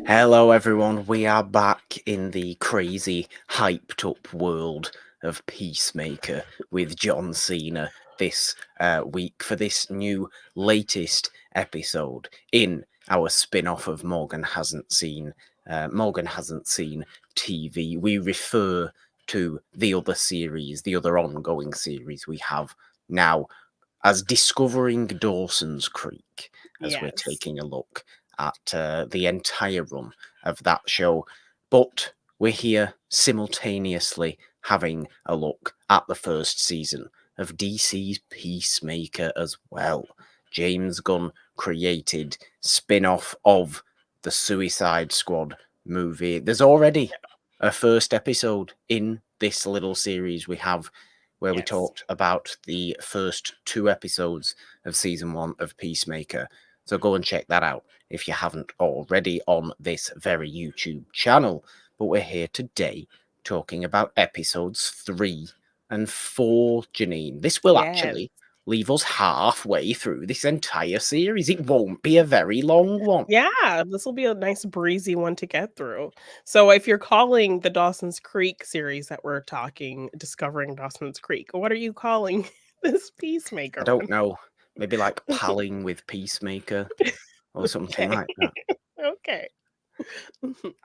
Hello, everyone. We are back in the crazy, hyped up world of Peacemaker with John Cena this week for this new latest episode in our spin off of Morgan Hasn't Seen TV. We refer to the other series, the other ongoing series we have now as Discovering Dawson's Creek, as we're Yes. taking a look at the entire run of that show. But we're here simultaneously having a look at the first season of DC's Peacemaker as well. James Gunn created spin-off of the Suicide Squad movie. There's already a first episode in this little series we have where we Yes. talked about the first 2 episodes of season 1 of Peacemaker. So go and check that out if you haven't already on this very YouTube channel. But we're here today talking about episodes 3 and 4, Janine. This will actually leave us halfway through this entire series. It won't be a very long one. Yeah, this will be a nice breezy one to get through. So if you're calling the Dawson's Creek series that we're talking Discovering Dawson's Creek, what are you calling this Peacemaker I don't one? know. Maybe like Palling with Peacemaker or something like that. Okay.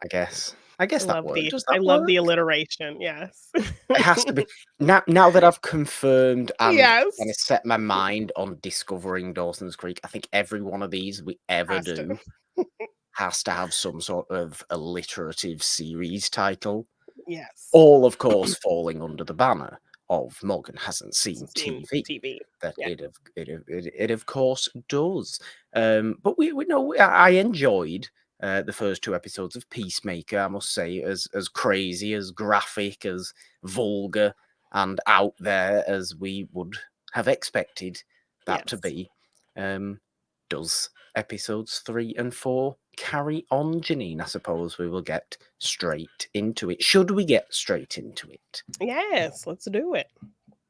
I guess that works. Does I that love work? the alliteration. Yes. It has to be. Now that I've confirmed and Yes. kind of set my mind on Discovering Dawson's Creek, I think every one of these we ever Has to. do has to have some sort of alliterative series title. Yes. All, of course, falling under the banner of Morgan Hasn't Seen TV. TV. That Yeah. it of course does. But we know I enjoyed the first 2 episodes of Peacemaker. I must say, as crazy, as graphic, as vulgar, and out there as we would have expected that to Yes. be. Does episodes 3 and 4 carry on, Janine? I suppose we will get straight into it. Should we get straight into it? Yes, let's do it.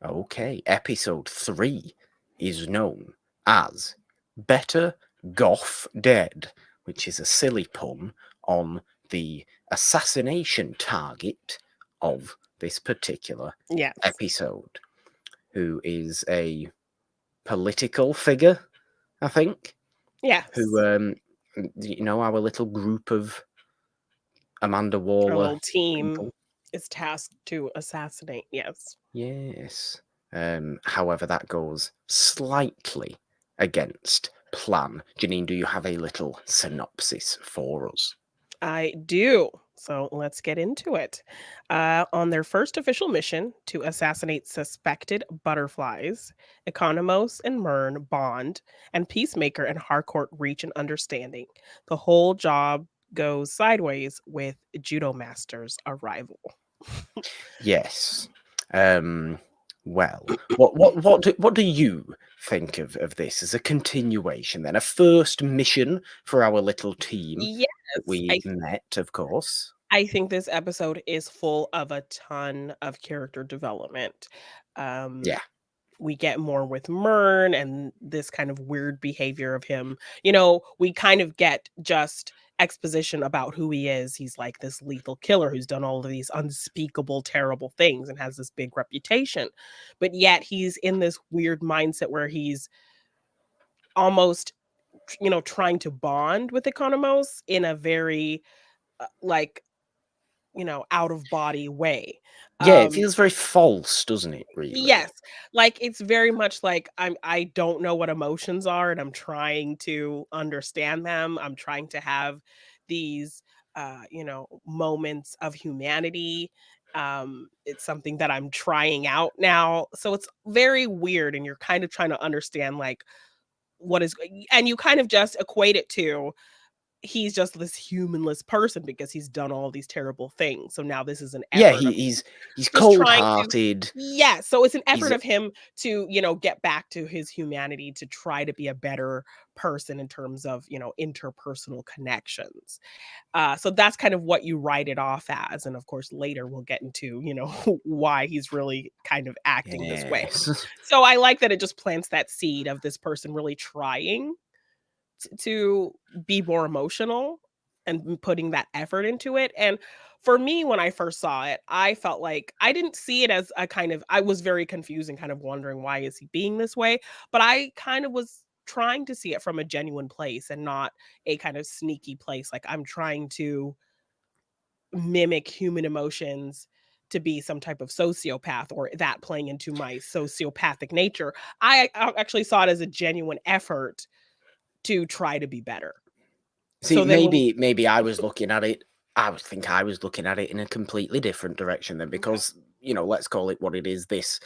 Okay, episode 3 is known as Better Goff Dead, which is a silly pun on the assassination target of this particular Yes. episode, who is a political figure, I think. Yes. Who, our little group of Amanda Our Waller little team people. is tasked to assassinate. Yes. Yes. However, that goes slightly against plan. Janine, do you have a little synopsis for us? I do. So let's get into it. On their first official mission to assassinate suspected butterflies, Economos and Myrn bond, and Peacemaker and Harcourt reach an understanding. The whole job goes sideways with Judo Master's arrival. Yes. Well, what do you think of this as a continuation then? A first mission for our little team Yes, that we met, of course. I think this episode is full of a ton of character development. Yeah. We get more with Myrn and this kind of weird behavior of him. We kind of get just exposition about who he is. He's like this lethal killer who's done all of these unspeakable, terrible things and has this big reputation. But yet he's in this weird mindset where he's almost, trying to bond with Economos in a very, like, out of body way. Yeah, it feels very false, doesn't it, really? Yes, like, it's very much like I don't know what emotions are, and I'm trying to understand them. I'm trying to have these, moments of humanity. It's something that I'm trying out now, so it's very weird, and you're kind of trying to understand, like, what is and you kind of just equate it to he's just this humanless person because he's done all these terrible things. So now this is an Yeah, effort of he's just trying to cold-hearted. yeah, so it's an He's effort of him to, get back to his humanity, to try to be a better person in terms of, interpersonal connections. So that's kind of what you write it off as, and of course, later we'll get into, why he's really kind of acting this way. yes. So I like that it just plants that seed of this person really trying to be more emotional, and putting that effort into it. And for me, when I first saw it, I felt like I didn't see it as a kind of, I was very confused and kind of wondering why is he being this way, but I kind of was trying to see it from a genuine place and not a kind of sneaky place. Like I'm trying to mimic human emotions to be some type of sociopath or that playing into my sociopathic nature. I actually saw it as a genuine effort to try to be better. See, So then when maybe I was looking at it. I would think I was looking at it in a completely different direction then, Okay. because let's call it what it is. This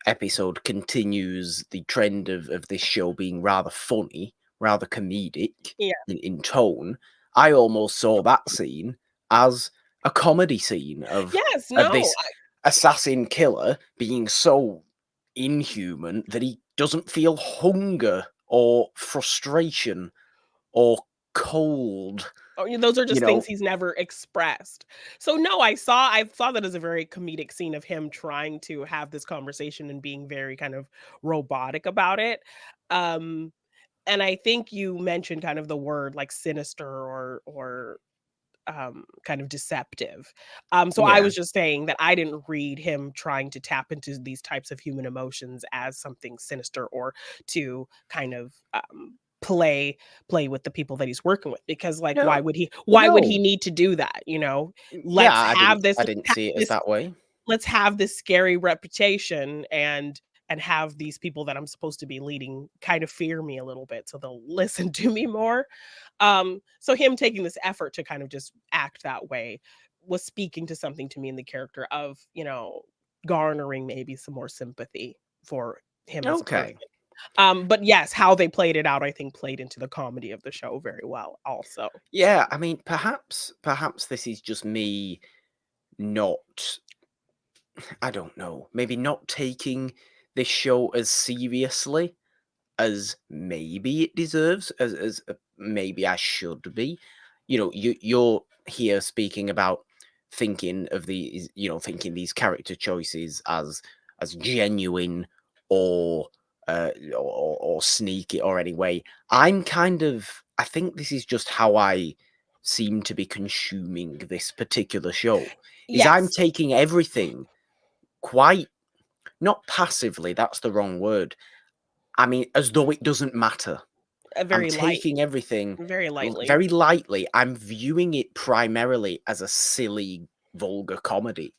episode continues the trend of this show being rather funny, rather comedic Yeah. in tone. I almost saw that scene as a comedy scene Yes, of no, this assassin killer being so inhuman that he doesn't feel hunger or frustration or cold. oh, yeah, those are You just things know, he's never expressed. So no, I saw that as a very comedic scene of him trying to have this conversation and being very kind of robotic about it. Um, and I think you mentioned kind of the word like sinister or kind of deceptive. So I yeah. was just saying that I didn't read him trying to tap into these types of human emotions as something sinister or to kind of play with the people that he's working with, because like No, why would he no. need to do that, you know? Yeah, Let's have I didn't see it as this that way. let's have this scary reputation and have these people that I'm supposed to be leading kind of fear me a little bit so they'll listen to me more. So him taking this effort to kind of just act that way was speaking to something to me in the character of, garnering maybe some more sympathy for him as a person. Okay. But yes, how they played it out, I think played into the comedy of the show very well also. Yeah, I mean, perhaps this is just me not, I don't know, maybe not taking this show as seriously as maybe it deserves, as maybe I should be. You're here speaking about thinking of these, thinking these character choices as genuine or or sneaky or anyway. I think this is just how I seem to be consuming this particular show. Is I'm Yes, taking everything quite, not passively, that's the wrong word. I mean, as though it doesn't matter. I'm very light, taking everything very lightly. very lightly. I'm viewing it primarily as a silly, vulgar comedy.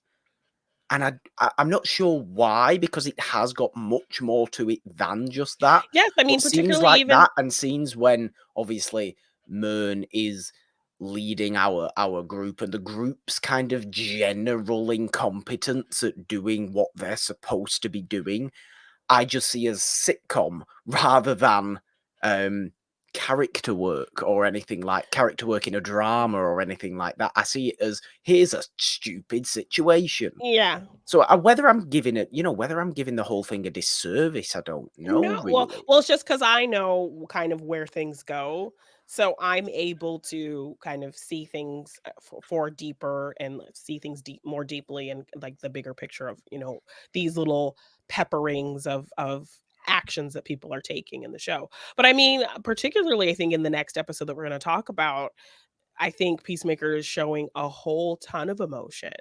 And I'm not sure why, because it has got much more to it than just that. Yes, I mean, But scenes particularly like even that and scenes when obviously Mern is leading our group and the group's kind of general incompetence at doing what they're supposed to be doing, I just see as sitcom rather than character work or anything like character work in a drama or anything like that. I see it as here's a stupid situation. yeah. So whether I'm giving it, whether I'm giving the whole thing a disservice, I don't No, know well really. well, it's just because I know kind of where things go, so I'm able to kind of see things, for deeper and see things more deeply and, like, the bigger picture of, these little pepperings of actions that people are taking in the show. But, I mean, particularly, I think in the next episode that we're gonna talk about, I think Peacemaker is showing a whole ton of emotion,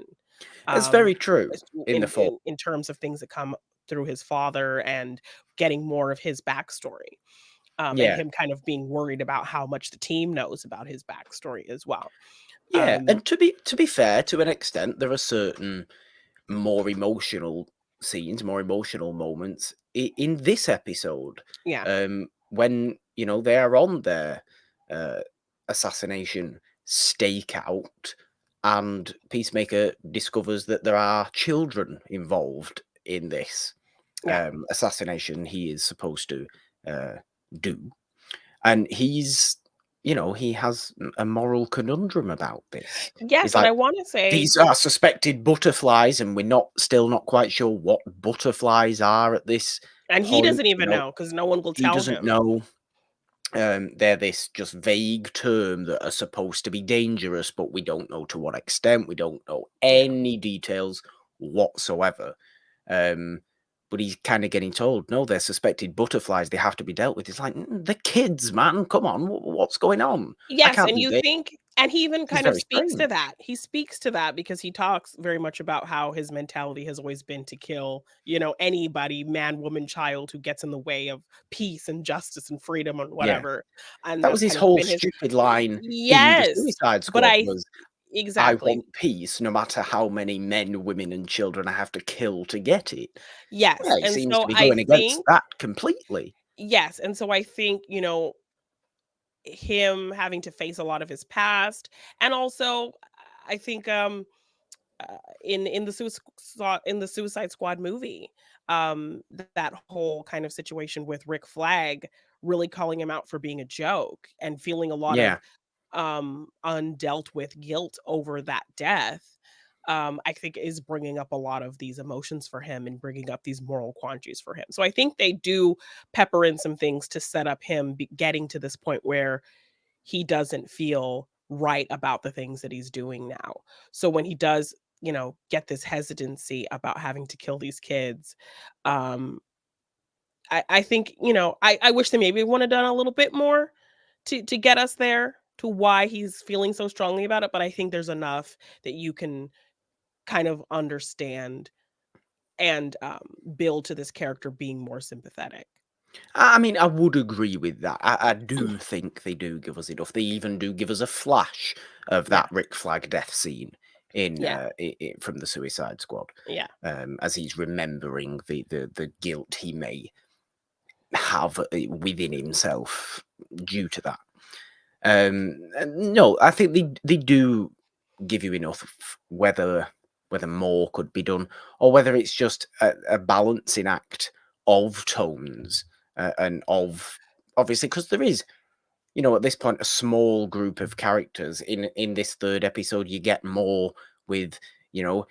It's very um, true es in the fall. in terms of things that come through his father and getting more of his backstory, and Yeah. him kind of being worried about how much the team knows about his backstory as well. Yeah. Um, And to be fair, to an extent, there are certain more emotional scenes, more emotional moments in this episode. yeah, When they are on their uh, assassination stakeout, and Peacemaker discovers that there are children involved in this yeah. assassination he is supposed to uh, do, and he has a moral conundrum about this. Yes, He's and like, I wanna say these are suspected butterflies, and we're still not quite sure what butterflies are at this and he point. doesn't even know because no one will He tell doesn't him. know. They're this just vague term that are supposed to be dangerous, but we don't know to what extent. We don't know Yeah. any details whatsoever. Um, but he's kind of getting told, no, they're suspected butterflies. They have to be dealt with. It's like, the kids, man. Come on. What's going on? I Yes, can't and do you this. think And he even It's kind of very speaks to strange. that. He speaks to that because he talks very much about how his mentality has always been to kill, anybody, man, woman, child who gets in the way of peace and justice and freedom and Yeah. whatever. And That that's was his kind of whole been his. stupid line in the Yes. Suicide But Squad was, "I exactly. want peace no matter how many men, women, and children I have to kill to get it." Yes. Yeah, he And seems so to be I going against think, that completely. yes. And so I think, him having to face a lot of his past, and also I think in the Suicide Squad movie, that whole kind of situation with Rick Flag really calling him out for being a joke and feeling a lot of Yeah. undealt with guilt over that death, I think is bringing up a lot of these emotions for him and bringing up these moral quandaries for him. So I think they do pepper in some things to set up him getting to this point where he doesn't feel right about the things that he's doing now. So when he does, get this hesitancy about having to kill these kids, um, I think, I wish they maybe would have done a little bit more to get us there to why he's feeling so strongly about it. But I think there's enough that you can kind of understand and build to this character being more sympathetic. I mean, I would agree with that. I do think they do give us enough. They even do give us a flash of Yeah, that Rick Flag death scene in yeah, from the Suicide Squad, yeah, as he's remembering the guilt he may have within himself due to that. No, I think they do give you enough. Whether more could be done, or whether it's just a balancing act of tones, and of, obviously, because there is, at this point, a small group of characters in this third episode. You get more with,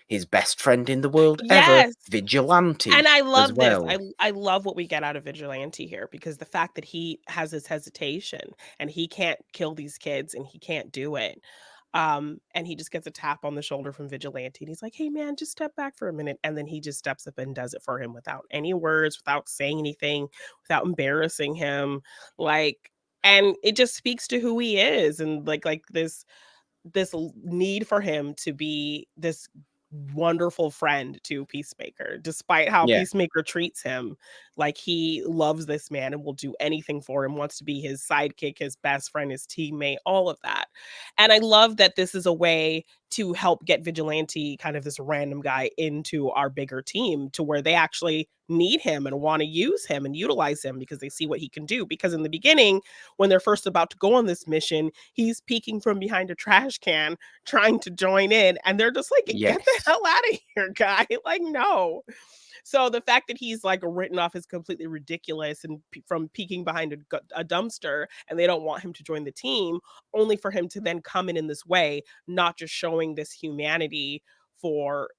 his best friend in the world ever, yes. And Vigilante, I as love this. I well. I love what we get out of Vigilante here, because the fact that he has this hesitation and he can't kill these kids and he can't do it. And he just gets a tap on the shoulder from Vigilante and he's like, "Hey man, just step back for a minute." And then he just steps up and does it for him without any words, without saying anything, without embarrassing him. Like, and it just speaks to who he is, and like this need for him to be this wonderful friend to Peacemaker, despite how Yeah. Peacemaker treats him. Like, he loves this man and will do anything for him, wants to be his sidekick, his best friend, his teammate, all of that. And I love that this is a way to help get Vigilante, kind of this random guy, into our bigger team to where they actually need him and want to use him and utilize him because they see what he can do. Because in the beginning, when they're first about to go on this mission, he's peeking from behind a trash can trying to join in, and they're just like, "Get the Yes. hell out of here, guy." Like, no. So the fact that he's like written off as completely ridiculous and from peeking behind a dumpster, and they don't want him to join the team, only for him to then come in this way, not just showing this humanity for,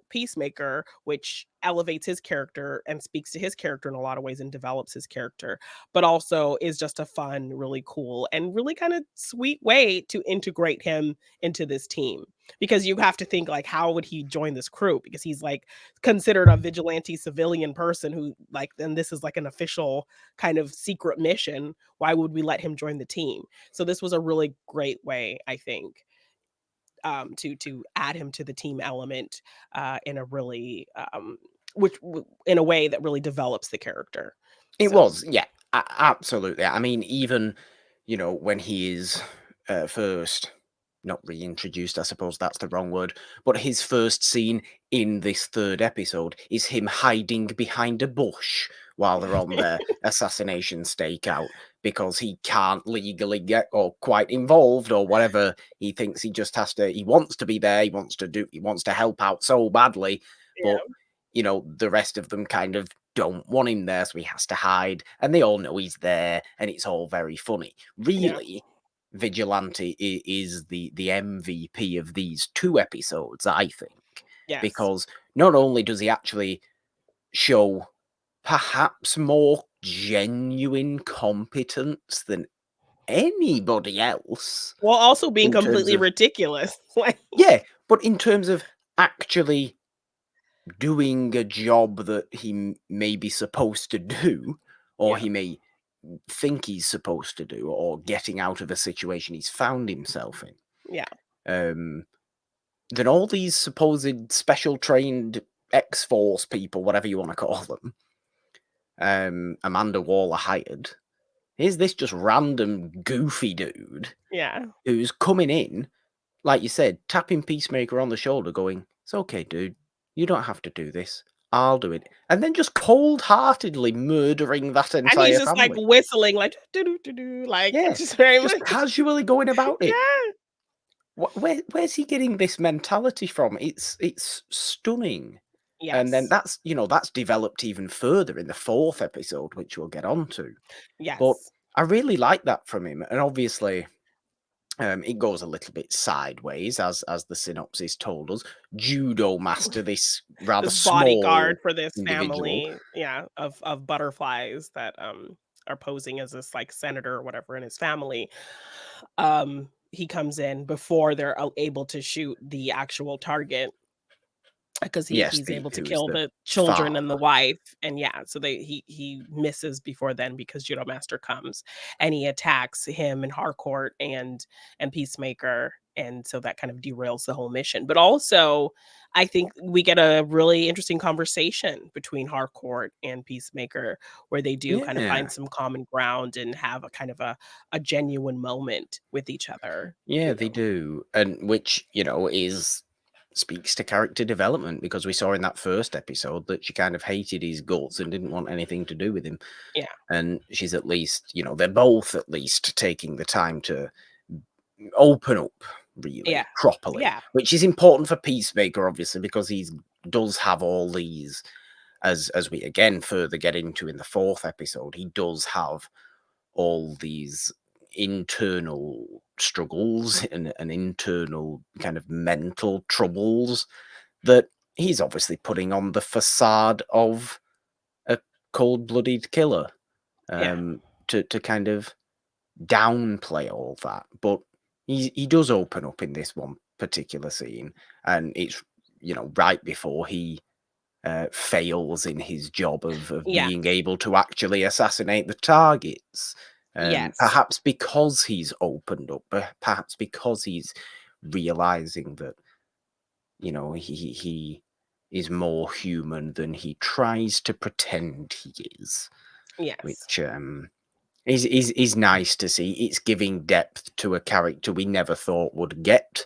Peacemaker, which elevates his character and speaks to his character in a lot of ways and develops his character, but also is just a fun, really cool, and really kind of sweet way to integrate him into this team. Because you have to think, like, how would he join this crew? Because he's like considered a vigilante civilian person who, like, then this is like an official kind of secret mission. Why would we let him join the team? So this was a really great way, I think, to add him to the team element, in a really, in a way that really develops the character. It So was, yeah, absolutely. I mean, even, when he is first, not reintroduced, I suppose that's the wrong word, but his first scene in this third episode is him hiding behind a bush while they're on their assassination stakeout, because he can't legally get or quite involved or whatever. He thinks he just has to, he wants to be there, he wants to help out so badly, but yeah, the rest of them kind of don't want him there, so he has to hide, and they all know he's there, and it's all very funny. yeah, Really, Vigilante is the MVP of these two episodes, I think, yes. because not only does he actually show perhaps more genuine competence than anybody else While also being in terms completely of, ridiculous. Like, yeah, but in terms of actually doing a job that he may be supposed to do, or yeah, he may think he's supposed to do, or getting out of a situation he's found himself in. Yeah. Then all these supposed special trained X-Force people, whatever you want to call them, Amanda Waller hired. Here's this just random goofy dude Yeah. who's coming in, like you said, tapping Peacemaker on the shoulder, going, "It's okay, dude. You don't have to do this. I'll do it." And then just cold-heartedly murdering that And he's entire just like family. whistling, like do do do do, like Yeah, just very just much. casually going about it. Yeah. Where's he getting this mentality from? It's stunning. And then Yes. that's developed even further in the 4th episode, which we'll get onto. But Yes. I really like that from him, and obviously, it goes a little bit sideways, as the synopsis told us. Judo master, this rather This small bodyguard for this individual. family, yeah, of butterflies that are posing as this like senator or whatever in his family. He comes in before they're able to shoot the actual target, because Yes, he's able to who is kill the the children and the father. wife, and yeah, so he misses before then because Judo Master comes, and he attacks him and Harcourt and Peacemaker, and so that kind of derails the whole mission. But also, I think we get a really interesting conversation between Harcourt and Peacemaker, where they do kind of find Yeah. some common ground and have a kind of a genuine moment with each other, Yeah, you they know? do. And which, is speaks to character development, because we saw in that first episode that she kind of hated his guts and didn't want anything to do with him. Yeah, And she's at least, they're both at least taking the time to open up yeah, really properly, yeah, which is important for Peacemaker, obviously, because he does have all these, as we again further get into in the 4th episode, he does have all these internal struggles and internal kind of mental troubles that he's obviously putting on the facade of a cold-blooded killer, yeah, to kind of downplay all that. But he does open up in this one particular scene, and it's right before he fails in his job of yeah, being able to actually assassinate the targets. yes. Perhaps because he's opened up, perhaps because he's realizing that he is more human than he tries to pretend he is, Yes. which is nice to see. It's giving depth to a character we never thought would get.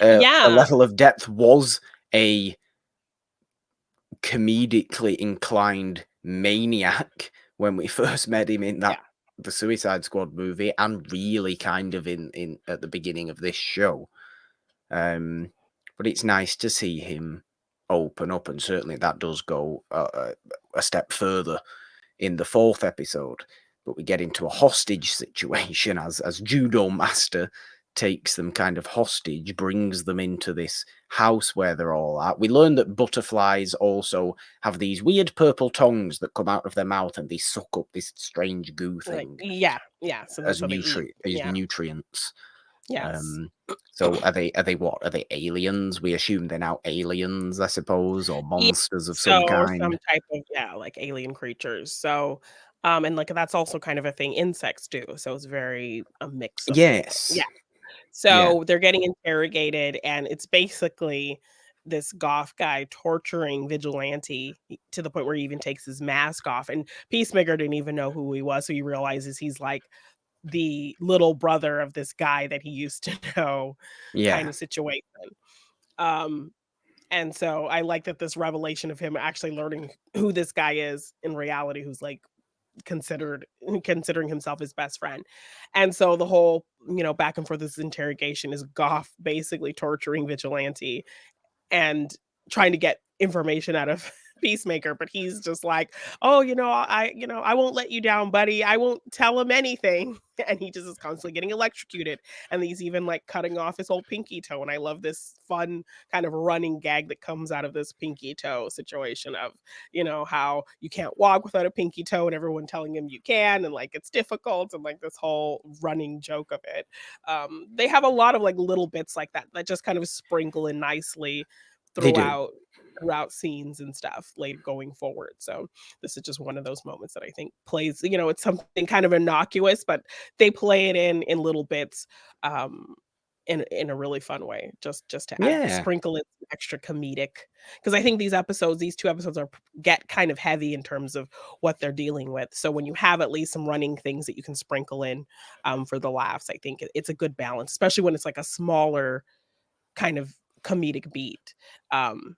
A Yeah, level of depth was a comedically inclined maniac when we first met him in yeah, the Suicide Squad movie, and really kind of in at the beginning of this show. Um, but it's nice to see him open up, and certainly that does go a step further in the 4th episode. But we get into a hostage situation as Judo Master takes them kind of hostage, brings them into this house where they're all at. We learn that butterflies also have these weird purple tongues that come out of their mouth, and they suck up this strange goo like, thing yeah, yeah, so that's as what they eat. as Yeah, nutrients. yes. Um, so are they what? Are they aliens? We assume they're now aliens, I suppose, or Yeah, monsters of so some or some kind. type of, yeah, like alien creatures, so, and, like, that's also kind of a thing insects do, so it's very a mix of both. Yeah. Yes. Yeah. So they're getting interrogated, and it's basically this goth guy torturing Vigilante to the point where he even takes his mask off. And Peacemaker didn't even know who he was, so he realizes he's like the little brother of this guy that he used to know, kind Yeah. of situation. Um, and so I like that this revelation of him actually learning who this guy is in reality, who's like considering himself his best friend. And so the whole, back and forth this interrogation is Goff basically torturing Vigilante and trying to get information out of Peacemaker, but he's just like, "Oh, I won't let you down, buddy. I won't tell him anything." And he just is constantly getting electrocuted. And he's even like cutting off his whole pinky toe. And I love this fun kind of running gag that comes out of this pinky toe situation of, how you can't walk without a pinky toe and everyone telling him you can, and like it's difficult, and like this whole running joke of it. They have a lot of like little bits like that that just kind of sprinkle in nicely They do. throughout scenes and stuff later going forward. So this is just one of those moments that I think plays, it's something kind of innocuous, but they play it in little bits, um, in a really fun way, just to add Yeah. sprinkle in some extra comedic, because I think these 2 episodes get kind of heavy in terms of what they're dealing with. So when you have at least some running things that you can sprinkle in, for the laughs, I think it's a good balance, especially when it's like a smaller kind of comedic beat. Um,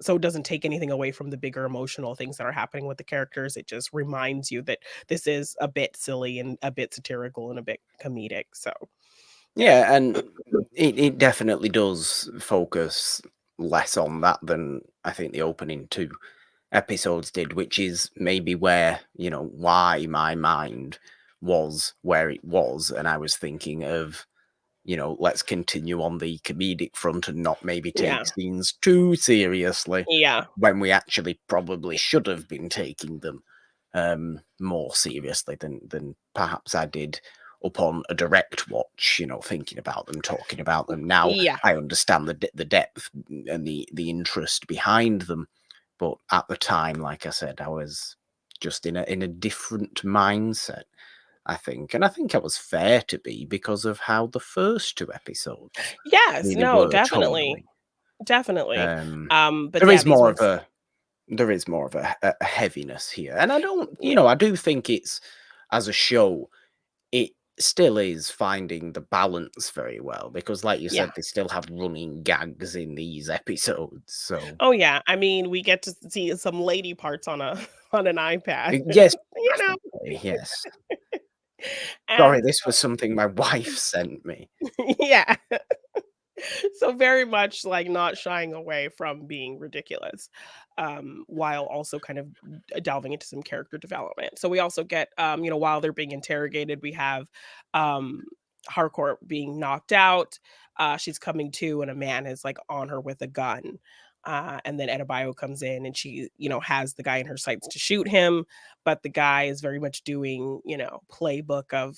so it doesn't take anything away from the bigger emotional things that are happening with the characters. It just reminds you that this is a bit silly and a bit satirical and a bit comedic. So yeah. Yeah, and it definitely does focus less on that than I think the opening 2 episodes did, which is maybe where, why my mind was where it was, and I was thinking of, let's continue on the comedic front and not maybe take Yeah. scenes too seriously Yeah. when we actually probably should have been taking them more seriously than perhaps I did upon a direct watch, thinking about them, talking about them. Now Yeah. I understand the depth and the interest behind them, but at the time, like I said, I was just in a different mindset, I think. And I think I was fair to be because of how the first 2 episodes Yes. really No, were definitely. tonally. Definitely. Um, But there yeah, is these more of ones, a heaviness here, and I don't, yeah. I do think it's, as a show, it still is finding the balance very well because, like you Yeah. said, they still have running gags in these episodes. So Oh, yeah. I mean, we get to see some lady parts on a on an iPad, yes, you know? definitely, yes. Sorry, And this was something my wife sent me. yeah. So very much like not shying away from being ridiculous, while also kind of delving into some character development. So we also get, while they're being interrogated, we have um Harcourt being knocked out. She's coming to, and a man is like on her with a gun. And then Adebayo comes in, and she, has the guy in her sights to shoot him, but the guy is very much doing, playbook of,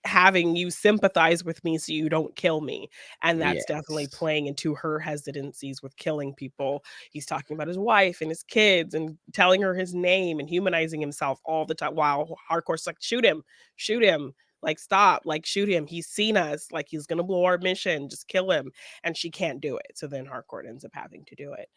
having you sympathize with me so you don't kill me, and that's definitely Yes. playing into her hesitancies with killing people. He's talking about his wife and his kids and telling her his name and humanizing himself all the time, while Harcourt's like, shoot him, like, stop, like, shoot him. He's seen us, like, he's gonna blow our mission, just kill him. And she can't do it. So then Harcourt ends up having to do it.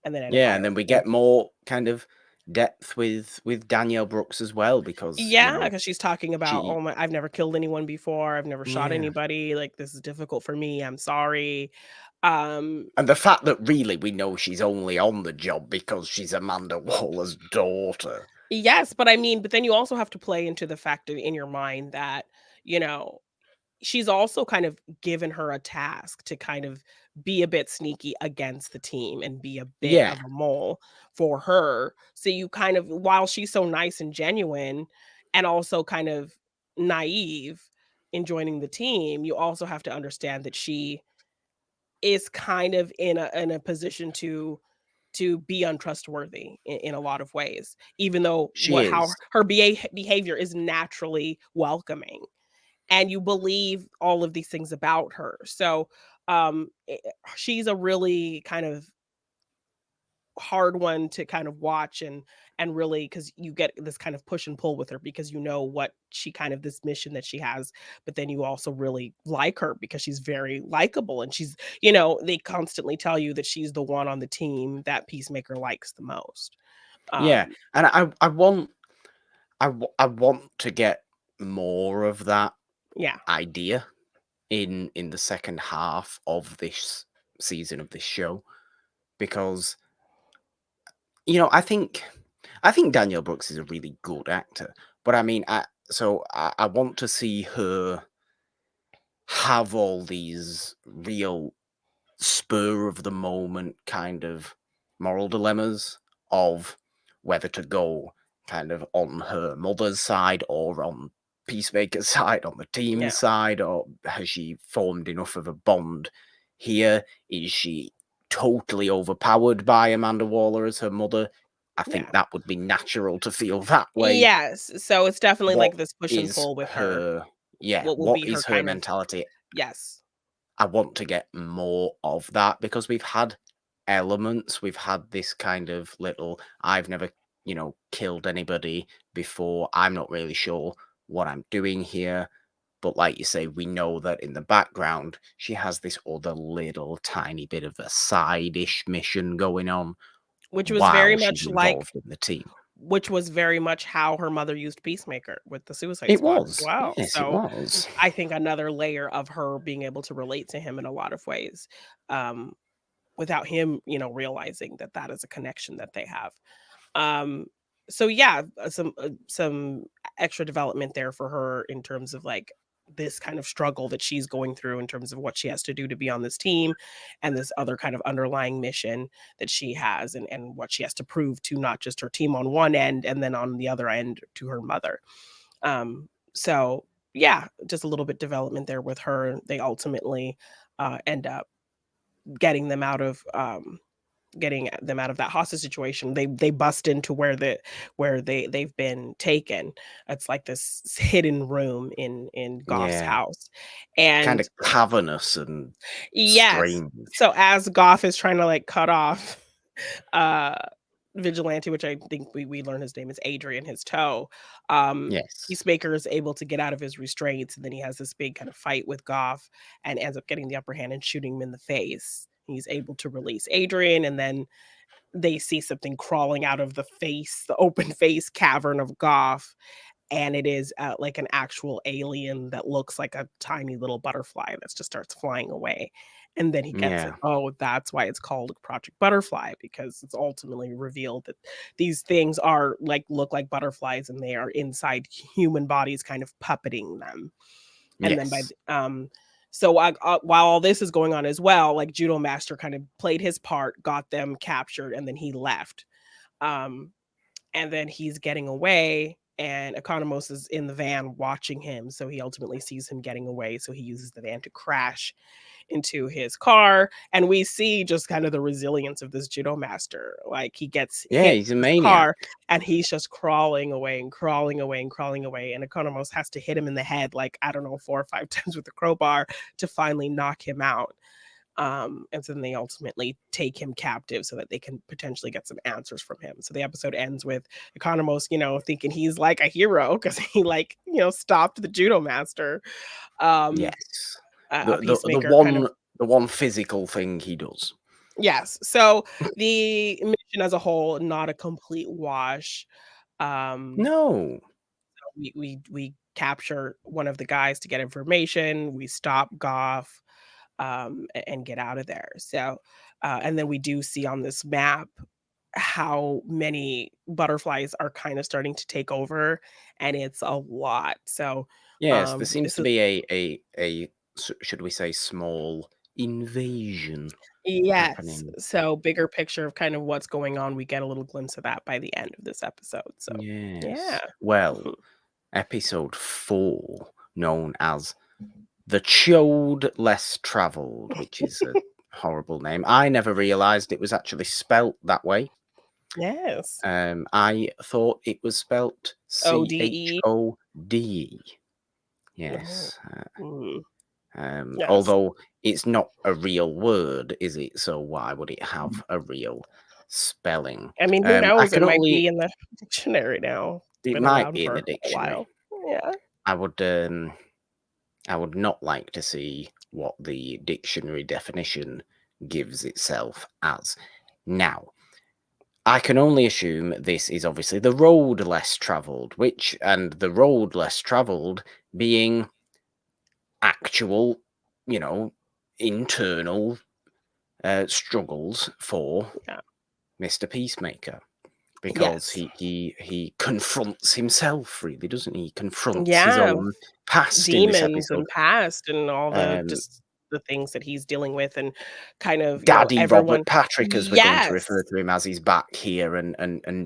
And then Yeah, and Adebayo then we comes get more kind of depth with Danielle Brooks as well because, Yeah, because she's talking about, she "Oh my, I've never killed anyone before. I've never shot yeah. anybody. Like, this is difficult for me. I'm sorry." Um, And the fact that really we know she's only on the job because she's Amanda Waller's daughter. yes, but I mean, but then you also have to play into the fact in your mind that, you know, she's also kind of given her a task to kind of be a bit sneaky against the team and be a bit Yeah, of a mole for her. So you kind of, while she's so nice and genuine and also kind of naive in joining the team, you also have to understand that she is kind of in a position to be untrustworthy in a lot of ways, even though she how is. her behavior is naturally welcoming, and you believe all of these things about her. So, she's a really kind of hard one to kind of watch, and really, because you get this kind of push and pull with her, because you know what she kind of, this mission that she has, but then you also really like her because she's very likable, and she's, they constantly tell you that she's the one on the team that Peacemaker likes the most. Yeah, Um, and I want to get more of that yeah. idea in the second half of this season of this show because I think Danielle Brooks is a really good actor, but I mean, I want to see her have all these real spur of the moment kind of moral dilemmas of whether to go kind of on her mother's side or on Peacemaker's side, on the Yeah. team's side, or has she formed enough of a bond here? Is she totally overpowered by Amanda Waller as her mother? I think Yeah. that would be natural to feel that way. Yes. So it's definitely What like this push and is pull with her. her, yeah, What will what be her is her kind of, mentality? yes. I want to get more of that because we've had elements. We've had this kind of little, I've never, killed anybody before. I'm not really sure what I'm doing here. But like you say, we know that in the background, she has this other little tiny bit of a side-ish mission going on which was very while she's much like involved in the team. which was very much how her mother used Peacemaker with the Suicide It Squad as was. well. Yes, it So was. I think another layer of her being able to relate to him in a lot of ways, um, without him, realizing that that is a connection that they have. Um, so yeah, some extra development there for her in terms of like this kind of struggle that she's going through in terms of what she has to do to be on this team and this other kind of underlying mission that she has and what she has to prove to not just her team on one end and then on the other end to her mother. So yeah, just a little bit development there with her. They ultimately end up getting them out of that hostage situation. They bust into where they've been taken. It's like this hidden room in Goff's Yeah. house. Kind And of cavernous and yes, strange. so as Goff is trying to like cut off uh Vigilante, which I think we learn his name is Adrian, his toe. Yes. Peacemaker is able to get out of his restraints, and then he has this big kind of fight with Goff and ends up getting the upper hand and shooting him in the face. He's able to release Adrian, and then they see something crawling out of the open face cavern of Goff, and it is like an actual alien that looks like a tiny little butterfly that just starts flying away. And then he gets it. Yeah. Oh, that's why it's called Project Butterfly, because it's ultimately revealed that these things are like look like butterflies and they are inside human bodies, kind of puppeting them. And then Yes. so while all this is going on as well, like Judo Master kind of played his part, got them captured, and then he left. Um, and then he's getting away, and Economos is in the van watching him. So he ultimately sees him getting away. So he uses the van to crash into his car. And we see just kind of the resilience of this Judo Master. Like he gets Yeah, hit he's a his maniac. car and he's just crawling away and crawling away and crawling away. And Economos has to hit him in the head, like, I don't know, 4 or 5 times with a crowbar to finally knock him out. And so then they ultimately take him captive so that they can potentially get some answers from him. So the episode ends with Economos, thinking he's like a hero because he like, stopped the Judo Master. Um, Yes. a The Peacemaker kind of one physical thing he does. yes. So the mission as a whole, not a complete wash. Um, No. we capture one of the guys to get information. We stop Goff, and get out of there. So, and then we do see on this map how many butterflies are kind of starting to take over, and it's a lot. So, Yes, there seems this to is be should we say, small invasion yes. happening. So, bigger picture of kind of what's going on. We get a little glimpse of that by the end of this episode. So, yeah. Yes. Mhm. Well, episode 4, known as The Choad Less Travelled, which is a horrible name. I never realised it was actually spelt that way. Yes. I thought it was spelt ODE. Chode. Oh. Yes. Mm. Yes. Although it's not a real word, is it? So why would it have a real spelling? I mean, who I knows? It can might be only in the dictionary now. It's It been might around be in for the a dictionary. while. Yeah. I would I would not like to see what the dictionary definition gives itself as. Now, I can only assume this is obviously the road less travelled, and the road less travelled being actual, you know, internal struggles for Yeah. Mr. Peacemaker. Because Yes. he confronts himself, really, doesn't he? He confronts his Yeah. own past in this Demons episode. and past and all the Um, just the things that he's dealing with and kind of, Daddy everyone Robert Patrick, as we're going to yes. refer to him, as he's back here and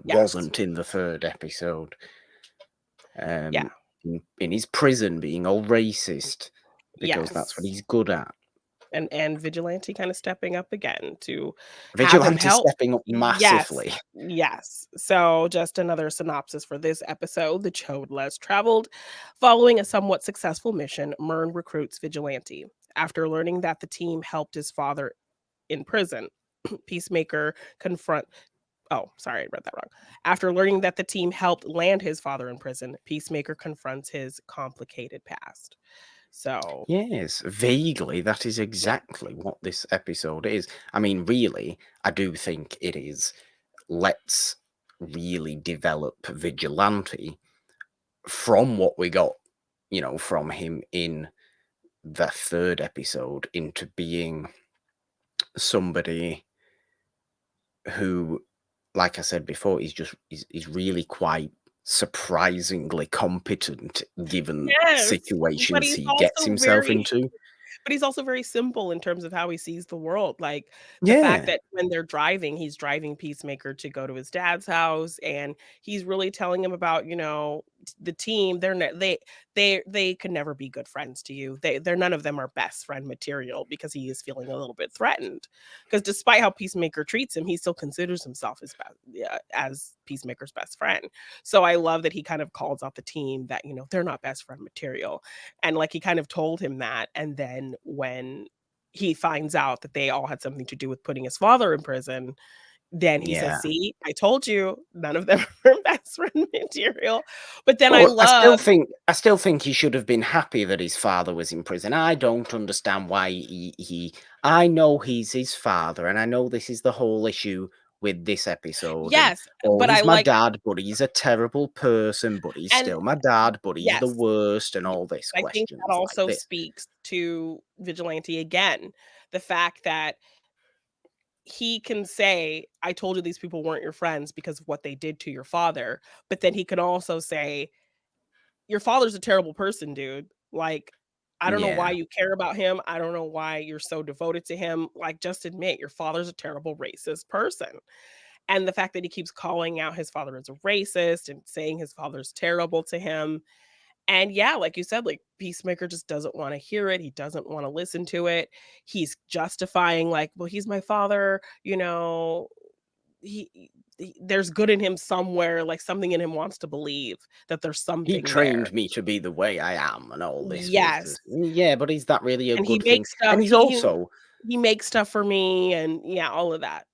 Yes. wasn't in the 3rd episode. Yeah. In his prison, being all racist because that's what Yes. he's good at. And Vigilante kinda stepping up again to have him Vigilante help. stepping up Yes. massively. Yes. So, just another synopsis for this episode, The Choad Less Travelled. Following a somewhat successful mission, Myrn recruits Vigilante. After learning that the team helped his father in prison, Peacemaker confront oh, sorry, I read that wrong. After learning that the team helped land his father in prison, Peacemaker confronts his complicated past. So, Yes, vaguely, that is yeah. exactly what this episode is. I mean, really, I do think it is. Let's really develop Vigilante from what we got, from him in the third episode into being somebody who, like I said before, is really quite surprisingly competent given Yes, but situations he's he gets also himself into. very simple in terms of how he sees the world, like, the fact Yeah, that when they're driving, he's driving Peacemaker to go to his dad's house, and he's really telling him about, the team, they could never be good friends to you. They're none of them are best friend material because he is feeling a little bit threatened. Because despite how Peacemaker treats him, he still considers himself as Peacemaker's best friend. So I love that he kind of calls out the team that, they're not best friend material. And, like, he kind of told him that, and then when he finds out that they all had something to do with putting his father in prison, then he says, yeah. "See, I told you, none of them are best friend material." But then I But love I still think he should have been happy that his father was in prison. I don't understand why I know he's his father, and I know this is the whole issue with this episode, and, yes, "Oh, but I he's my like dad, but he's a terrible person, but he's and still my dad, but he's the yes, worst," and yes, all this I think that questions like also this. speaks to Vigilante again, the fact that he can say, "I told you these people weren't your friends because of what they did to your father," but then he can also say, "Your father's a terrible person, dude. Like, I don't know why Yeah. you care about him. I don't know why you're so devoted to him. Like, just admit your father's a terrible racist person." And the fact that he keeps calling out his father as a racist and saying his father's terrible to him. And yeah, like you said, like Peacemaker just doesn't want to hear it. He doesn't want to listen to it. He's justifying, like, well, he's my father, there's good in him somewhere, like something in him wants to believe that there's He something there. trained me to be the way I am and all this Yes, business. Yeah, but is that really a and he good thing? makes stuff And he's also, he makes stuff for me and yeah, all of that.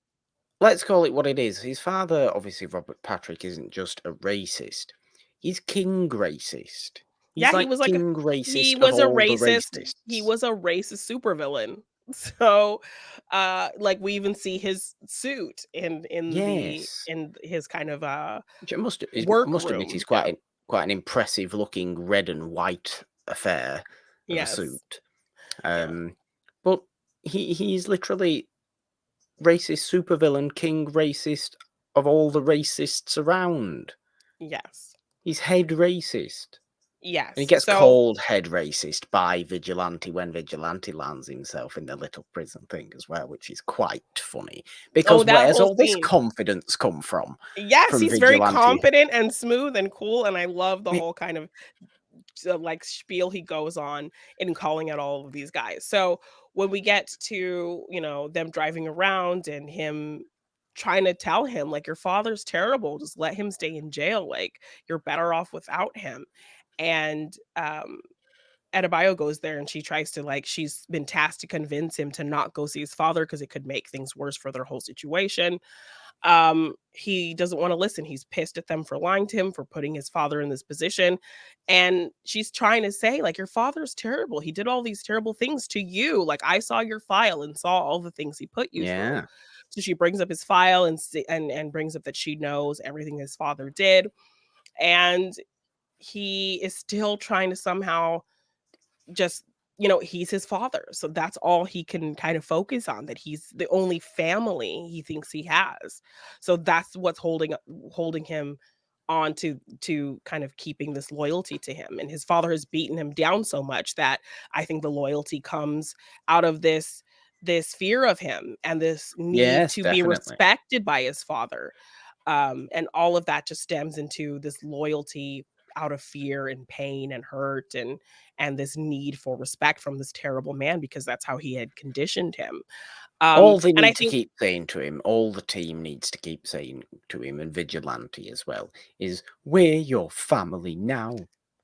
let's call it what it is. His father, obviously Robert Patrick, isn't just a racist. He's king racist. He's Yeah, like king he racist of was a all the racist he racists. was a racist supervillain. So, like, we even see his suit Yes. in his kind of, Which I must admit workroom. is Yeah. quite an impressive looking red and white affair of a Yes. suit. Yeah. Um, but he's literally racist supervillain, king racist of all the racists around. Yes. He's head racist. And he Yes. gets So called head racist by Vigilante when Vigilante lands himself in the little prison thing as well, which is quite funny. oh, Because that where's whole all this scene. confidence come from? Yes, From he's very Vigilante. competent and smooth and cool, and I love the I mean, whole kind of like spiel he goes on in calling out all of these guys. So when we get to, them driving around and him trying to tell him like your father's terrible, just let him stay in jail, like you're better off without him. And Adebayo goes there and she tries to like she's been tasked to convince him to not go see his father because it could make things worse for their whole situation. He doesn't want to listen. He's pissed at them for lying to him, for putting his father in this position. And she's trying to say, like, your father's terrible. He did all these terrible things to you. Like, I saw your file and saw all the things he put you through. yeah. So she brings up his file and brings up that she knows everything his father did. And he is still trying to somehow just he's his father, so that's all he can kind of focus on, that he's the only family he thinks he has. So that's what's holding him on to kind of keeping this loyalty to him, and his father has beaten him down so much that I think the loyalty comes out of this fear of him and this need Yes, to be definitely. respected by his father. And all of that just stems into this loyalty out of fear and pain and hurt and this need for respect from this terrible man because that's how he had conditioned him. All they And I need to think keep saying to him, all the team needs to keep saying to him, and Vigilante as well, is, "We're your family now."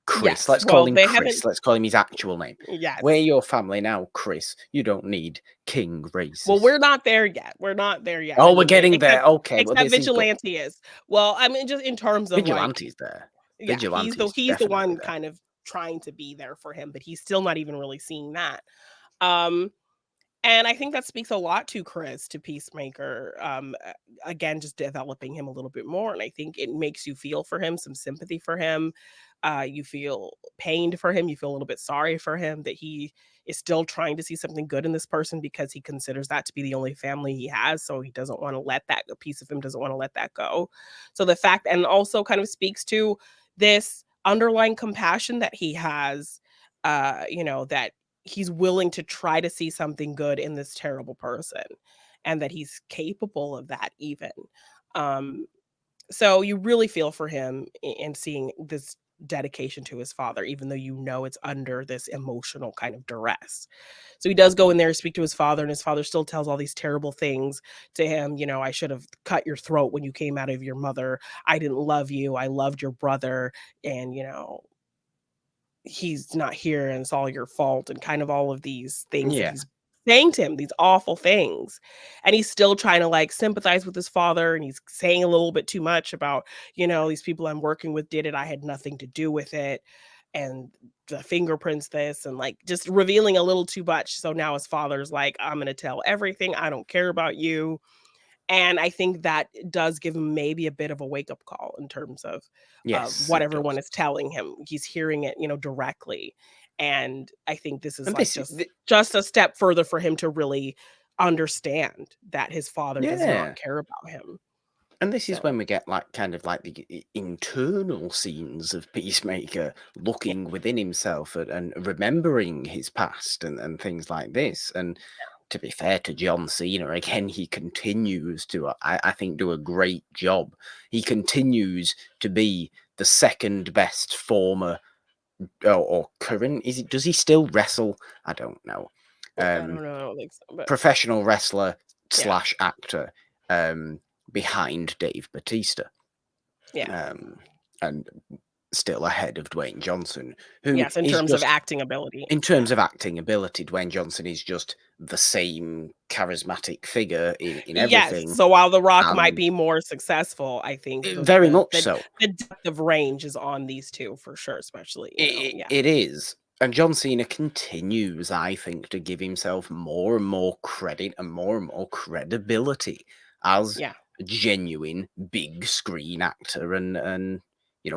Chris. Yes. Let's call Well, him they haven't. Chris. Let's call him his actual name. We're Yes. your family now, Chris. You don't need King Well, Racist. we're not there yet. We're not there yet. Oh, I we're mean, they getting except there. Okay, well, except this is good. Vigilante is. Well, I mean, just in terms of like, Vigilante's there. yeah, Vigilante's he's the definitely one there. kind of trying to be there for him, but he's still not even really seeing that. Um, and I think that speaks a lot to Chris, to Peacemaker. Again, just developing him a little bit more, and I think it makes you feel for him, some sympathy for him. You feel pained for him. You feel a little bit sorry for him that he is still trying to see something good in this person because he considers that to be the only family he has. So he doesn't want to let that, a piece of him doesn't want to let that go. So the fact, and also kind of speaks to this underlying compassion that he has, that he's willing to try to see something good in this terrible person, and that he's capable of that even. Um, so you really feel for him in seeing this dedication to his father, even though you know it's under this emotional kind of duress. So he does go in there and speak to his father, and his father still tells all these terrible things to him. I should have cut your throat when you came out of your mother. I didn't love you. I loved your brother. And, he's not here and it's all your fault, and kind of all of these things that Yeah. he's saying to him, these awful things. And he's still trying to like sympathize with his father, and he's saying a little bit too much about, these people I'm working with did it. I had nothing to do with it. And the fingerprints this, and like just revealing a little too much. So now his father's like, I'm going to tell everything. I don't care about you. And I think that does give him maybe a bit of a wake-up call in terms of Yes, what it everyone does. is telling him. He's hearing it, directly. And I think this is And like this, just a step further for him to really understand that his father does not yeah. care about him. And this is So, when we get like kind of like the internal scenes of Peacemaker yeah. looking within himself and remembering his past and things like this. And to be fair to John Cena, again, he continues to, I think, do a great job. He continues to be the second best former or current. Does he still wrestle? I don't know. I Um, don't know, I don't think so, but Professional wrestler yeah. slash actor um, behind Dave Batista, Yeah. um, and still ahead of Dwayne Johnson, who Yes, in is terms of just, acting ability. in Yeah. terms of acting ability, Dwayne Johnson is just the same charismatic figure in Yes, everything, so while The Rock might and be more successful, I think the very the much the so. the depth of range is on these 2 for sure, especially, yeah. It is. And John Cena continues, I think, to give himself more and more credit and more credibility as Yeah. a genuine big screen actor. And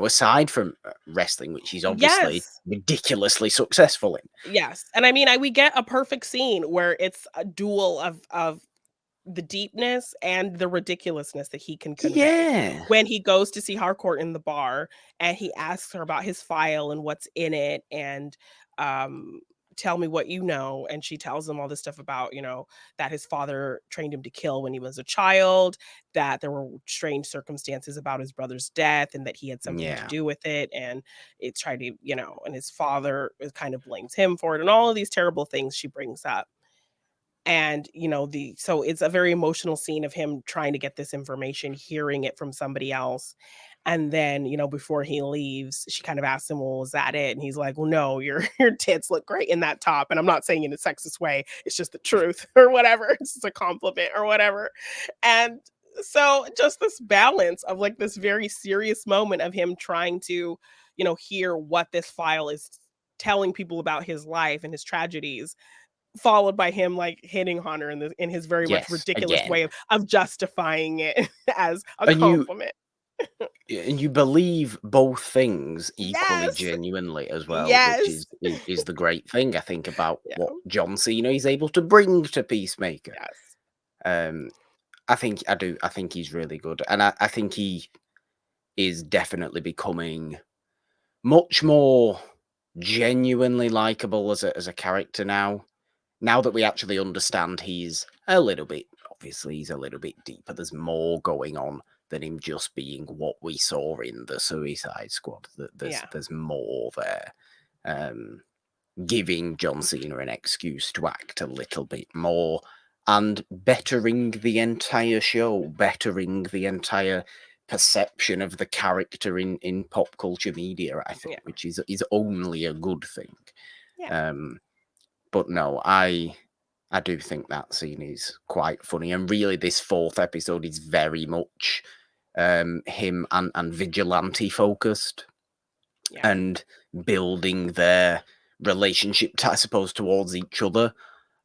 aside from wrestling, which he's obviously Yes. ridiculously successful in. Yes, and I mean, we get a perfect scene where it's a duel of the deepness and the ridiculousness that he can convey. Yeah. When he goes to see Harcourt in the bar, and he asks her about his file and what's in it, and, um, "Tell me what you know," and she tells him all this stuff about, that his father trained him to kill when he was a child, that there were strange circumstances about his brother's death, and that he had something to Yeah. do with it, and it tried to, and his father kind of blames him for it, and all of these terrible things she brings up. And, the so it's a very emotional scene of him trying to get this information, hearing it from somebody else. And then, before he leaves, she kind of asks him, "Well, was that it?" And he's like, "Well, no, your your tits look great in that top." And I'm not saying in a sexist way, it's just the truth or whatever. It's just a compliment or whatever. And so just this balance of like this very serious moment of him trying to, hear what this file is telling people about his life and his tragedies, followed by him, like, hitting on her in his very much Yes. ridiculous Again. way of justifying it as a And you compliment. and you believe both things equally Yes! genuinely as well, which Yes! is the great thing I think about Yeah, what John Cena is able to bring to Peacemaker. yes. Um, I think he's really good, and I think he is definitely becoming much more genuinely likable as a character now. Now that we actually understand he's a little bit, obviously he's a little bit deeper. There's more going on than him just being what we saw in the Suicide Squad. Yeah. There's more there. Um, Giving John Cena an excuse to act a little bit more and bettering the entire show, bettering the entire perception of the character in pop culture media, I think, Yeah. which is only a good thing. Yeah. But no, I do think that scene is quite funny, and really this 4th episode is very much him and Vigilante focused, Yeah. and building their relationship, I suppose, towards each other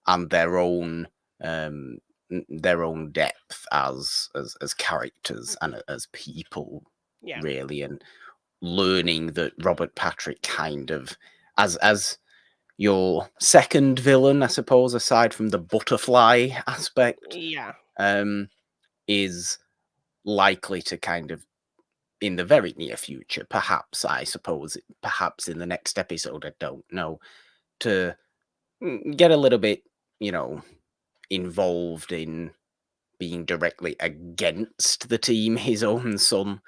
and their own depth as characters and as people, Yeah. really, and learning that Robert Patrick kind of as your second villain, I suppose, aside from the butterfly aspect, Yeah. is likely to kind of, in the very near future, perhaps, I suppose, perhaps in the next episode, I don't know, to get a little bit, involved in being directly against the team his own son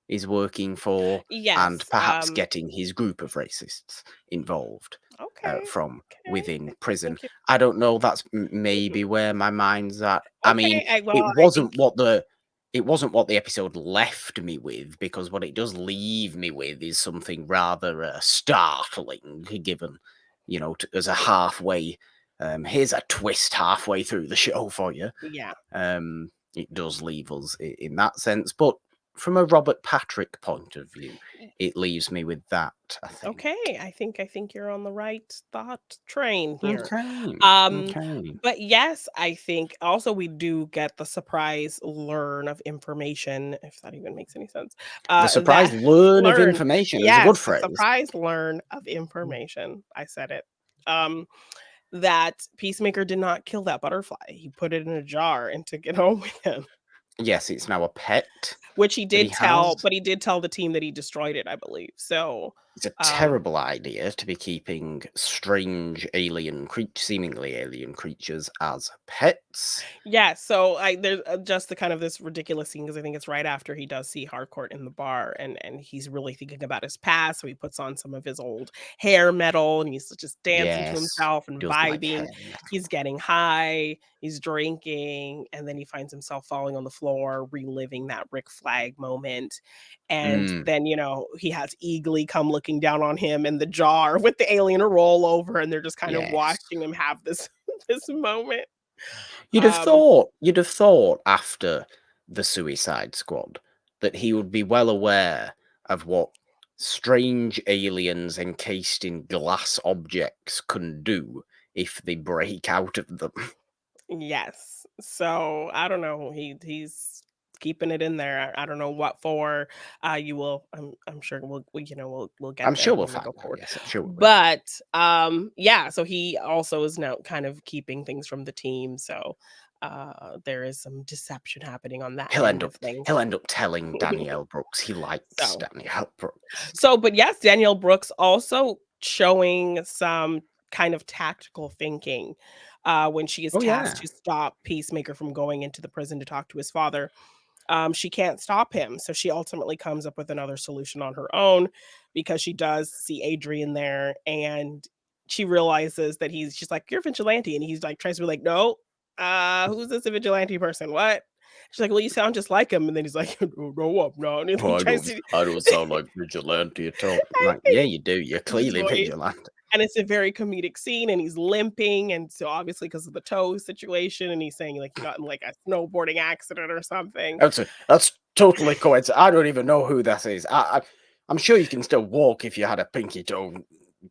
is working for, and Yes. perhaps getting his group of racists involved Okay. from Okay. within I prison. think you I don't know. That's maybe where my mind's at. I mean, okay. Well, it I think wasn't what the episode left me with, because what it does leave me with is something rather startling, given, as a halfway. Here's a twist halfway through the show for you. yeah. It does leave us in that sense, but from a Robert Patrick point of view, it leaves me with that, I think. Okay, I think you're on the right thought train here. Okay. Um, Okay. but yes, I think also we do get the surprise learn of information, if that even makes any sense. The surprise That learn of learn, information is a yes, good the phrase. surprise learn of information. I said it. Um, that Peacemaker did not kill that butterfly. He put it in a jar and took it home with him. Yes, it's now a pet Which he that he did has. tell, but he did tell the team that he destroyed it, I believe. So, It's a um, terrible idea to be keeping strange seemingly alien creatures as pets. yeah, so I there's just the kind of this ridiculous scene because I think it's right after he does see Harcourt in the bar, and he's really thinking about his past, so he puts on some of his old hair metal and he's just dancing to Yes, himself and does like vibing. hair metal. He's getting high, he's drinking, and then he finds himself falling on the floor, reliving that Rick Flag moment. And Mm, then, he has Eagly come looking down on him in the jar with the alien to roll over, and they're just kind of yes. watching him have this this moment. You'd have Um thought after the Suicide Squad that he would be well aware of what strange aliens encased in glass objects can do if they break out of them. Yes. So, I don't know, he's keeping it in there. I don't know what for. You will I'm sure we'll get I'm there sure we'll when we find go out. forward. Yes, I'm sure we will. But, yeah, so he also is now kind of keeping things from the team, so, there is some deception happening on that He'll end end up of things. he'll end up telling Danielle Brooks he likes So Danielle Brooks. but yes, Danielle Brooks also showing some kind of tactical thinking, when she is Oh tasked yeah. to stop Peacemaker from going into the prison to talk to his father. She can't stop him, so she ultimately comes up with another solution on her own because she does see Adrian there, and she realizes that she's like, "You're a vigilante," and he's like, tries to be like, "No, who's this a vigilante person? What?" She's like, "Well, you sound just like him," and then he's like, "No, I'm not," and Oh, he tries to I don't sound like vigilante at all. I Like, yeah, think you do. You're his clearly voice. vigilante. And it's a very comedic scene, and he's limping, and so obviously because of the toe situation, and he's saying like he got in like a snowboarding accident or something. That's totally coincidental. I don't even know who that is. I'm sure you can still walk if you had a pinky toe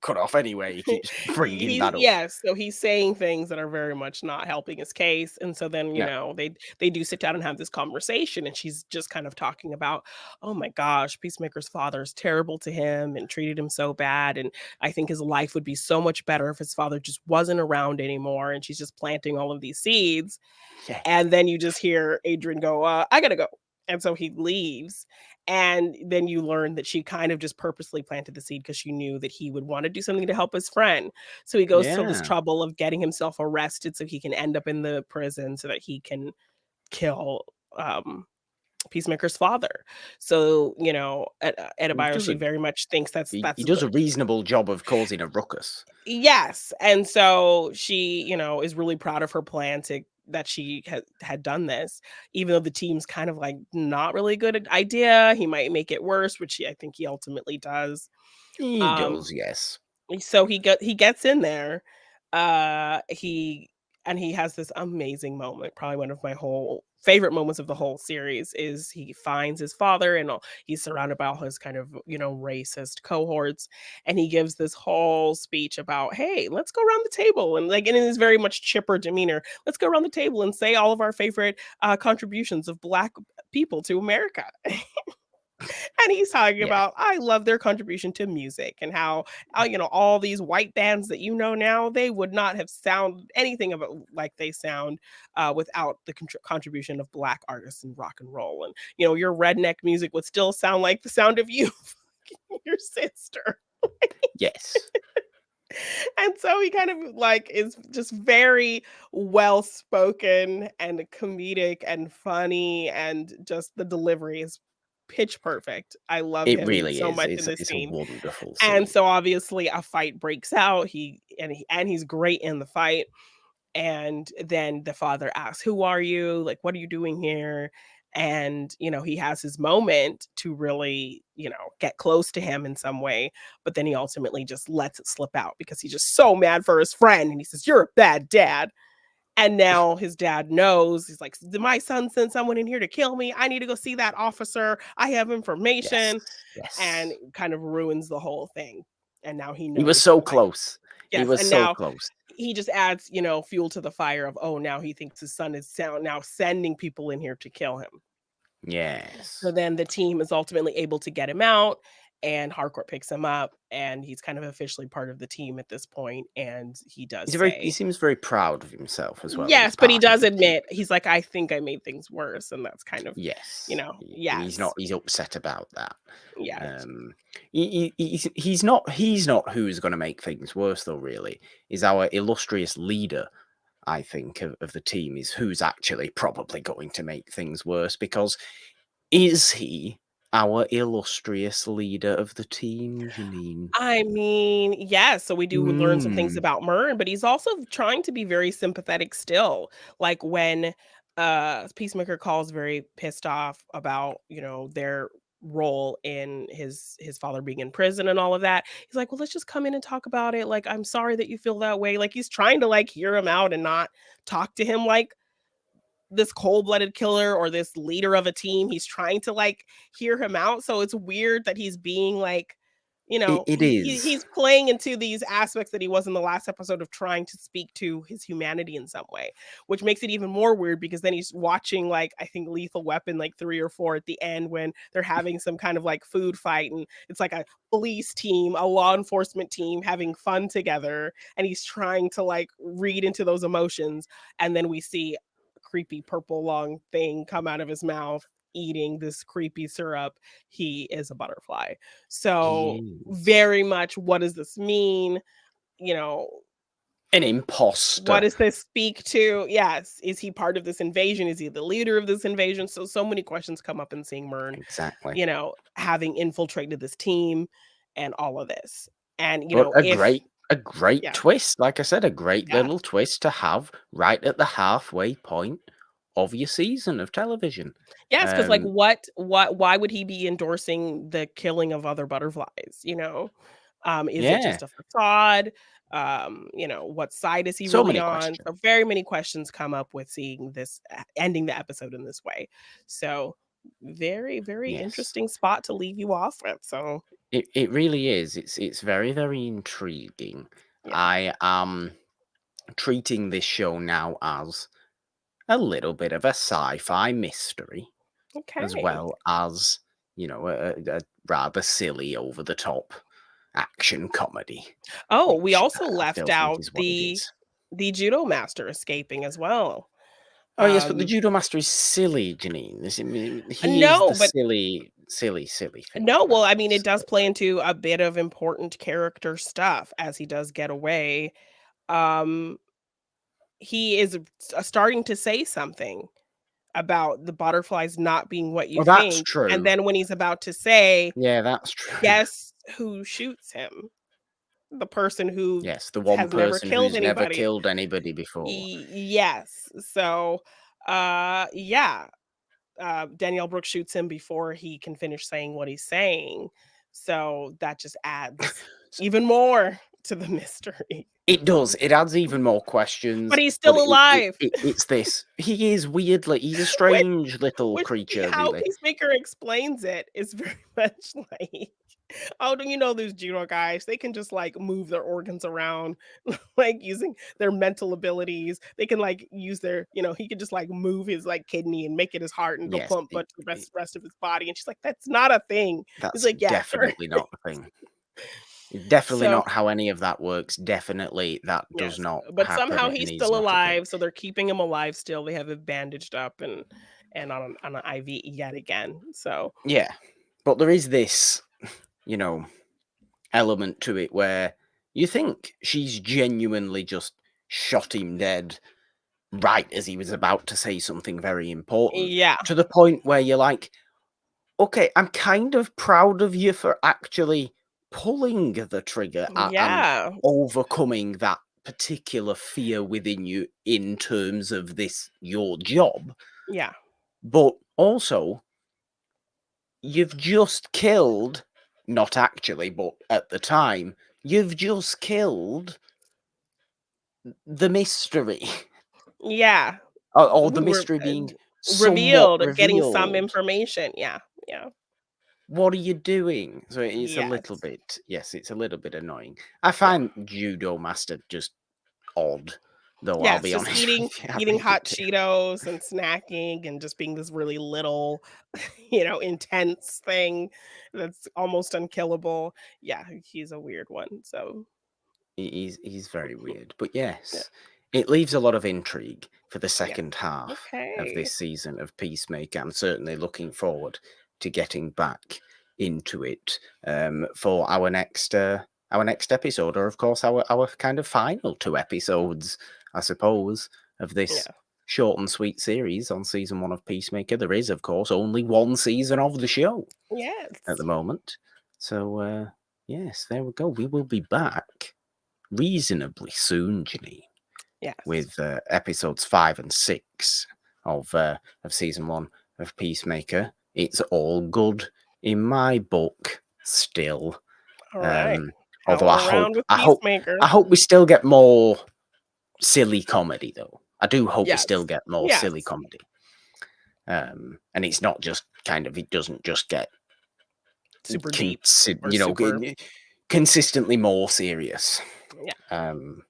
cut off anyway. He keeps bringing He's that up. yes, so he's saying things that are very much not helping his case, and so then, Yeah. they do sit down and have this conversation, and she's just kind of talking about, "Oh my gosh, Peacemaker's father is terrible to him and treated him so bad, and I think his life would be so much better if his father just wasn't around anymore," and she's just planting all of these seeds, Yeah. and then you just hear Adrian go, "I gotta go." And so he leaves. And then you learn that she kind of just purposely planted the seed because she knew that he would want to do something to help his friend. So he goes to this Yeah. trouble of getting himself arrested so he can end up in the prison so that he can kill Peacemaker's father. So, He does Adebayoshi a very much thinks he that's does the a reasonable job of causing a ruckus. yes, and so she, is really proud of her plan to that she had done this, even though the team's kind of like not really a good idea. He might make it worse, which I think he ultimately does. He Um, does, yes. so he gets in there. He and he has this amazing moment. Probably one of my whole favorite moments of the whole series is he finds his father and he's surrounded by all his kind of, racist cohorts, and he gives this whole speech about, "Hey, let's go around the table," and like in his very much chipper demeanor, "Let's go around the table and say all of our favorite contributions of Black people to America." And he's talking Yeah. about, I love their contribution to music and how, all these white bands that now, they would not have sounded anything about like they sound without the contribution of Black artists in rock and roll. And, your redneck music would still sound like the sound of you, your sister. Yes. And so he kind of like is just very well spoken and comedic and funny, and just the delivery is pitch perfect. I love It him really so is. much in this It's a scene. wonderful And scene. so obviously a fight breaks out. He's great in the fight. And then the father asks, "Who are you? Like, what are you doing here?" And, he has his moment to really, get close to him in some way. But then he ultimately just lets it slip out because he's just so mad for his friend. And he says, "You're a bad dad." And now his dad knows. He's like, "My son sent someone in here to kill me. I need to go see that officer. I have Yes. information." And Yes. kind of ruins the whole thing. And now he He was knows, so like, close. He yes, was and so now close. he just adds, fuel to the fire of, oh, now he thinks his son is now sending people in here to kill him. So Yes. then the team is ultimately able to get him out, and Harcourt picks him up, and he's kind of officially part of the team at this point, and he does He say, seems very proud of himself as well that he's yes, but he part of does the team. admit, he's like, "I think I made things worse," and that's kind of, Yes. yes, He's upset about that. yes. Um, he's not who's going to make things worse though. Really, is our illustrious leader. I think of the team is who's actually probably going to make things worse, because is he our illustrious leader of the team, Janine? I mean, yes, so we do learn some things Hmm. about Myrn, but he's also trying to be very sympathetic still. Like when Peacemaker calls very pissed off about, their role in his father being in prison and all of that. He's like, "Well, let's just come in and talk about it. Like, I'm sorry that you feel that way." Like he's trying to like hear him out and not talk to him like this cold-blooded killer or this leader of a team. He's trying to like hear him out. So it's weird that he's being like, It is. he's playing into these aspects that he was in the last episode of trying to speak to his humanity in some way, which makes it even more weird because then he's watching like I think Lethal Weapon like 3 or 4 at the end when they're having some kind of like food fight, and it's like a police team, a law enforcement team having fun together, and he's trying to like read into those emotions, and then we see creepy purple long thing come out of his mouth eating this creepy syrup. He is a butterfly. So He is very much, what does this mean? You know, an what imposter. does this speak to? Yes. Is he part of this invasion? Is he the leader of this invasion? So many questions come up in seeing Myrn, Exactly. having infiltrated this team and all of this. And, But if, a great yeah, twist. Like I said, a great yeah. little twist to have right at the halfway point of your season of television. Yes, because like Um, why would he be endorsing the killing of other butterflies, you know? Is it yeah, just a facade? What side is he so really many on? questions. So very many questions come up with seeing this ending the episode in this way. So very, very Yes, interesting spot to leave you off with. So it really is. It's very very intriguing. yeah. I am treating this show now as a little bit of a sci-fi mystery, as Okay. well as a rather silly, over the top action comedy, Oh, we which also I left still think out is what it the is. judo master escaping as well. Oh yes, but the Um judo master is silly, Janine. He is no, the but silly thing no, well, about I mean, this it does play story. into a bit of important character stuff as he does get away. Um, he is starting to say something about the butterflies not being what you Well, that's think, and true. then when he's about to say, Yeah, that's true. "Guess who shoots him?" the person who Yes, the one has never person killed who's never anybody. killed anybody before. Yes. So, yeah, Danielle Brooks shoots him before he can finish saying what he's saying. So that just adds even more to the mystery. It does. It adds even more But questions, he's but still alive. it's this. He is weirdly, he's a Which strange little which creature, how really. Peacemaker explains it is very much like, oh, do you know those judo guys? They can just like move their organs around, like using their mental abilities. They can like use their, he could just like move his like kidney and make it his heart and it'll Yes, pump but to the rest of his body. And she's like, that's not a thing. He's that's like, yeah, sure. definitely not the thing. Definitely So not how any of that works. Definitely that does yes, not but happen somehow and he's is still not a thing. alive. So they're keeping him alive still. They have it bandaged up and on an IV yet again. So Yeah, but there is this, you know, element to it where you think she's genuinely just shot him dead right as he was about to say something very important, yeah, to the point where you're like, okay, I'm kind of proud of you for actually pulling the trigger and yeah, overcoming that particular fear within you in terms of this, your job. yeah. But also, you've just killed, not actually, but at the time, you've just killed the mystery. Yeah. Or the We were, mystery being somewhat revealed, getting some revealed. information. Yeah, yeah, What are you doing? So it's a little yes, bit, yes, it's a little bit annoying. I yeah. find Judo Master just odd, though, I'll Yes, be just honest eating with you. I eating really hot do. Cheetos and snacking and just being this really little, intense thing that's almost unkillable. Yeah, he's a weird one. So, He's very weird. But yeah, yes, it leaves a lot of intrigue for the yeah. second half of Okay. this season of Peacemaker. I'm certainly looking forward to getting back into it for our next episode, or of course our kind of final 2 episodes, I suppose, of this Yeah. short and sweet series on season 1 of Peacemaker. There is, of course, only one season of the show at the Yes. moment. So yes, there we go. We will be back reasonably soon, Janine, Yes. with episodes 5 and 6 of season 1 of Peacemaker. It's all good in my book still. All right. Although Howling around with Peacemaker. I hope we still get more silly comedy, though. I do hope we still Yes. get more silly Yes. comedy. And it's not just kind of, it doesn't just get Super deep or super. consistently more serious. Yeah. Um,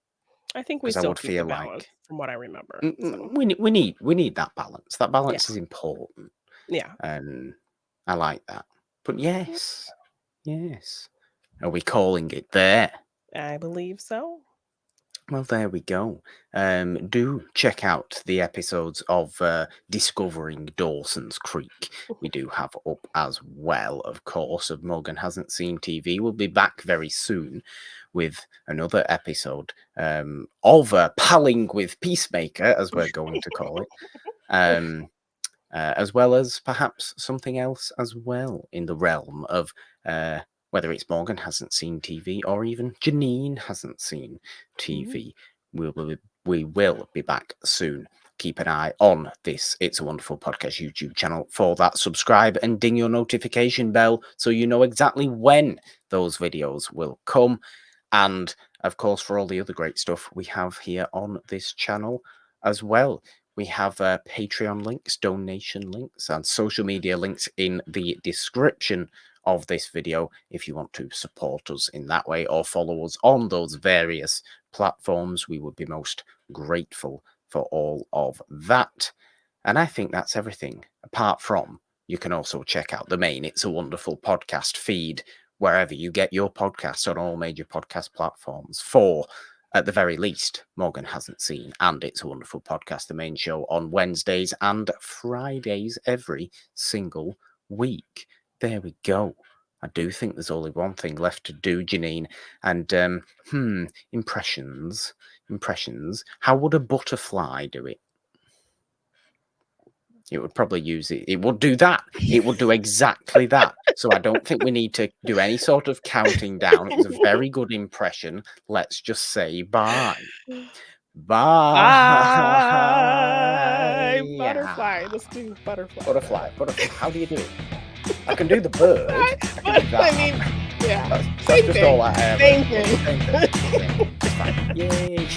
I think we because I still would keep the feel balance like from what I remember. So, we need that balance. That yeah. balance is important, Yeah. and I like that. But yes, yes. Are we calling it there? I believe so. Well, there we go. Do check out the episodes of Discovering Dawson's Creek. We do have up as well, of course, of Morgan Hasn't Seen TV. We'll be back very soon with another episode of Palling with Peacemaker, as we're going to call it. As well as perhaps something else as well in the realm of whether it's Morgan hasn't seen TV or even Janine hasn't seen Mhm. TV. We will be back soon. Keep an eye on this It's a Wonderful Podcast YouTube channel for that. Subscribe and ding your notification bell so you know exactly when those videos will come. And of course, for all the other great stuff we have here on this channel as well. We have Patreon links, donation links, and social media links in the description of this video if you want to support us in that way or follow us on those various platforms. We would be most grateful for all of that. And I think that's everything. Apart from, you can also check out the main It's a Wonderful Podcast feed wherever you get your podcasts on all major podcast platforms for, at the very least, Morgan Hasn't Seen and It's a Wonderful Podcast, the main show on Wednesdays and Fridays every single week. There we go. I do think there's only one thing left to do, Janine. And impressions. How would a butterfly do it? It would probably use it. It would do that. It would do exactly that. So I don't think we need to do any sort of counting down. It was a very good impression. Let's just say bye. Bye. Bye. Butterfly. Let's do butterfly. Butterfly. How do you do it? I can do the bird. I can do that. I mean, yeah. That's Same just thing. all I have. Same thing. Same thing. It's fine. Yay.